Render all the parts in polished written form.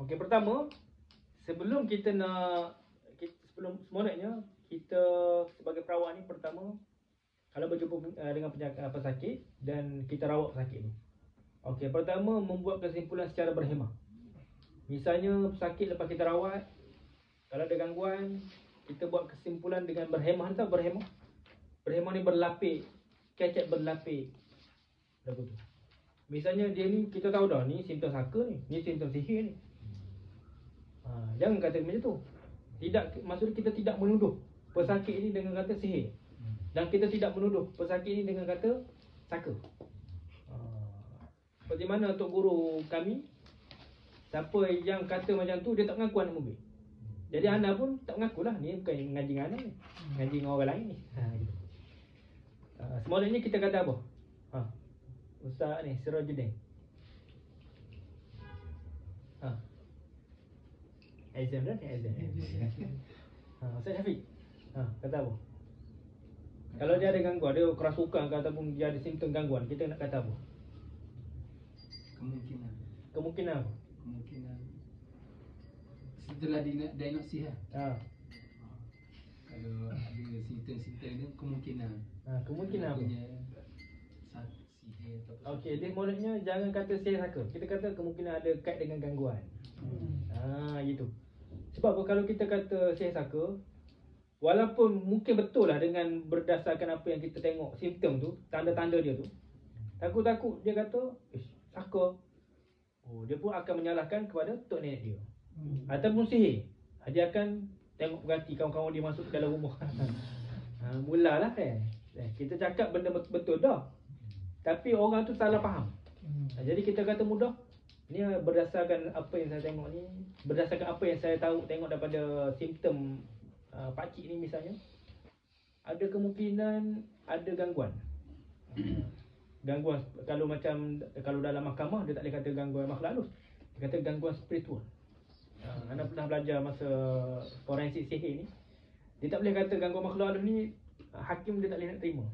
Okey, pertama, sebelum kita semolanya kita sebagai perawat ni, pertama kalau berjumpa dengan pesakit dan kita rawat pesakit ni. Okey, pertama membuat kesimpulan secara berhemah. Misalnya pesakit lepas kita rawat, kalau ada gangguan, kita buat kesimpulan dengan berhemah. Tahu berhemah? Berhemah ni berlapik, kecek berlapik. Apa tu? Misalnya dia ni, kita tahu dah ni simptom saka ni simptom sihir ni. Jangan kata macam tu. Tidak, maksud kita tidak menuduh pesakit ini dengan kata sihir. Dan kita tidak menuduh pesakit ini dengan kata saka. Seperti mana untuk guru kami, siapa yang kata macam tu, dia tak mengaku anak murid. Jadi Ana pun tak mengakulah, ni bukan ngaji dengan Ana ni, ngaji dengan orang lain ni. Gitu. Semulanya kita kata apa? Ustaz ni, Sirajuddin. Exam dah ni, exam. Ustaz Syafiq. Kata apa? Kalau dia ada gangguan, dia kerasukan ke ataupun dia ada simptom gangguan, kita nak kata apa? Kemungkinan apa? Kemungkinan setelah diagnosis lah. Kalau ada simptom-simptom ni, kemungkinan apa? Sihir atau apa. Okey, dia mulutnya jangan kata sihir saka. Kita kata kemungkinan ada kait dengan gangguan. Gitu. Sebab apa, kalau kita kata sihir saka, walaupun mungkin betul lah dengan berdasarkan apa yang kita tengok simptom tu, tanda-tanda dia tu, takut-takut dia kata saka. Dia pun akan menyalahkan kepada tok nenek dia. Ataupun sihir. Dia akan tengok berhati kawan-kawan dia masuk ke dalam rumah. Mulalah kan. Kita cakap benda betul dah, tapi orang tu salah faham. Jadi kita kata mudah, ni berdasarkan apa yang saya tengok ni, berdasarkan apa yang saya tahu tengok daripada simptom pakcik ni misalnya, ada kemungkinan ada gangguan. Gangguan, kalau dalam mahkamah dia tak boleh kata gangguan makhluk halus, dia kata gangguan spiritual. Anda pernah belajar masa forensik sihir ni, dia tak boleh kata gangguan makhluk halus ni, hakim dia tak boleh nak terima.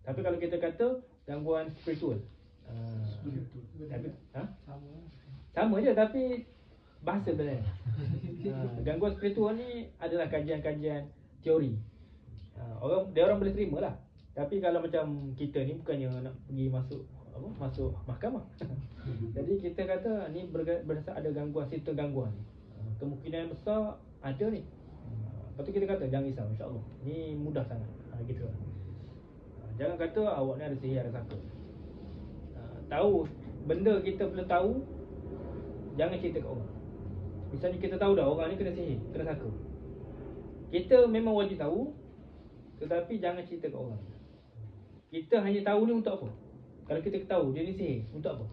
Tapi kalau kita kata gangguan spiritual, tapi, sama je, tapi bahasa sebenarnya. Gangguan spiritual ni adalah kajian-kajian teori. Orang boleh terima lah. Tapi kalau macam kita ni bukannya nak pergi masuk mahkamah. Jadi kita kata ni berdasar ada gangguan, simptom gangguan ni. Kemungkinan besar ada ni. Lepas tu kita kata jangan risau, insya-Allah. Ni mudah sangat. Gitu lah. Jangan kata awak ni ada sihir, ada saka. Tahu benda kita perlu tahu, jangan cerita kat orang. Misalnya kita tahu dah orang ni kena sihir, kena saka. Kita memang wajib tahu, tetapi jangan cerita kat orang. Kita hanya tahu ni untuk apa? Kalau kita tahu dia ni sihir, untuk apa?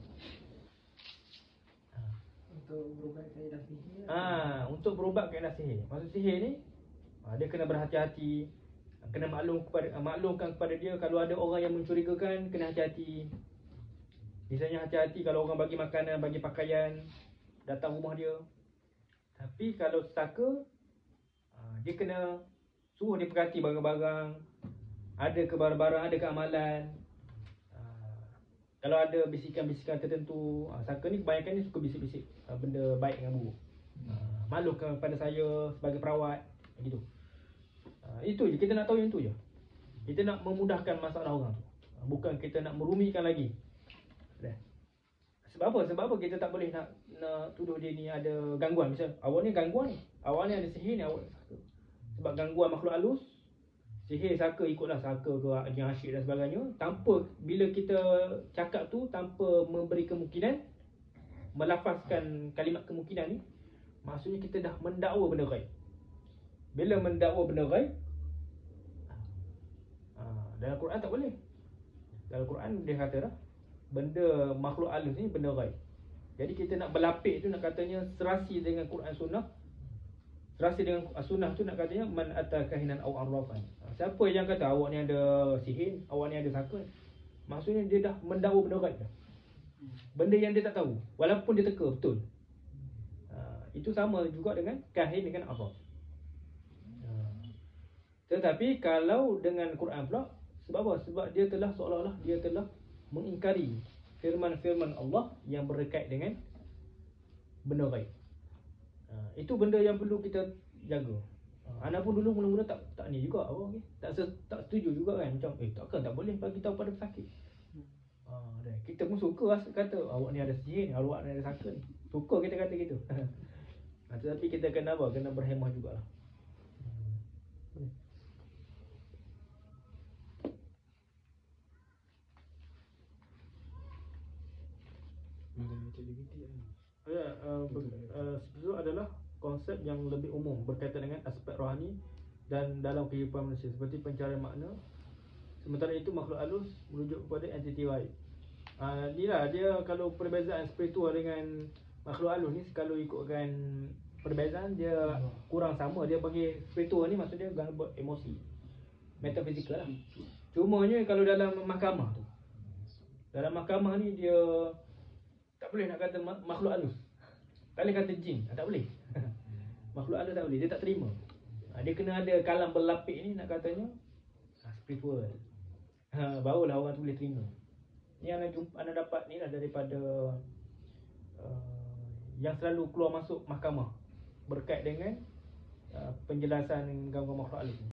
Untuk berubat kaedah sihir. Untuk berubat kaedah sihir. Maksud sihir ni, dia kena berhati-hati, kena maklumkan kepada dia kalau ada orang yang mencurigakan, kena hati-hati. Misalnya hati-hati kalau orang bagi makanan, bagi pakaian, datang rumah dia. Tapi kalau saka, dia kena suruh dia perhati barang-barang, ada ke barang-barang, ada ke amalan. Kalau ada bisikan-bisikan tertentu, saka ni kebanyakan ni suka bisik-bisik benda baik dengan buruk. Maklumkan kepada saya sebagai perawat, gitu. Itu je, kita nak tahu yang tu je. Kita nak memudahkan masalah orang tu, bukan kita nak merumikan lagi. Sebab apa kita tak boleh nak tuduh dia ni ada gangguan. Misal awak ni gangguan ni, awak ni ada sihir ni, awak saka. Sebab gangguan makhluk halus, sihir saka, ikutlah saka ke jin asyik dan sebagainya. Tanpa, bila kita cakap tu tanpa memberi kemungkinan, melafazkan kalimat kemungkinan ni, maksudnya kita dah mendakwa benda ghaib. Bila mendakwa benda ghaib, dalam Quran tak boleh. Dalam Quran dia kata dah, benda makhluk halus ni benda ghaib. Jadi kita nak berlapik tu, nak katanya serasi dengan Quran Sunnah. Serasi dengan Sunnah tu nak katanya man atakahinan aw arrafan. Siapa yang kata awak ni ada sihir, awak ni ada saka, maksudnya dia dah mendakwa benda ghaib dah. Benda yang dia tak tahu, walaupun dia teka betul. Itu sama juga dengan kahin dengan arraf. Tetapi kalau dengan Quran pula, sebab apa? Sebab dia telah seolah-olah dia telah mengingkari firman-firman Allah yang berkait dengan benda ghaib. Itu benda yang perlu kita jaga. Ana pun dulu mula-mula tak ni juga apa okay? Tak setuju juga kan, macam takkan tak boleh bagi tahu pada pesakit. Kita pun suka kata awak ni ada sihir ni, awak ni ada sangka ni. Suka kita kata gitu. Tetapi kita kena apa? Kena berhemah jugalah. Spiritual adalah konsep yang lebih umum berkaitan dengan aspek rohani dan dalam kehidupan manusia seperti pencarian makna. Sementara itu makhluk halus merujuk kepada entiti lain. Inilah dia kalau perbezaan spiritual dengan makhluk halus ni, kalau ikutkan perbezaan dia kurang sama. Dia bagi spiritual ni maksud dia gangguan emosi, metafizikal lah. Cumanya kalau dalam mahkamah tu, dalam mahkamah ni dia tak boleh nak kata makhluk halus. Tak boleh kata jin, tak boleh. Makhluk halus tak boleh, dia tak terima. Dia kena ada kalam berlapik ni nak katanya spiritual. Barulah orang tu boleh terima. Ni anda dapat ni lah daripada yang selalu keluar masuk mahkamah berkait dengan penjelasan gangguan makhluk halus ni.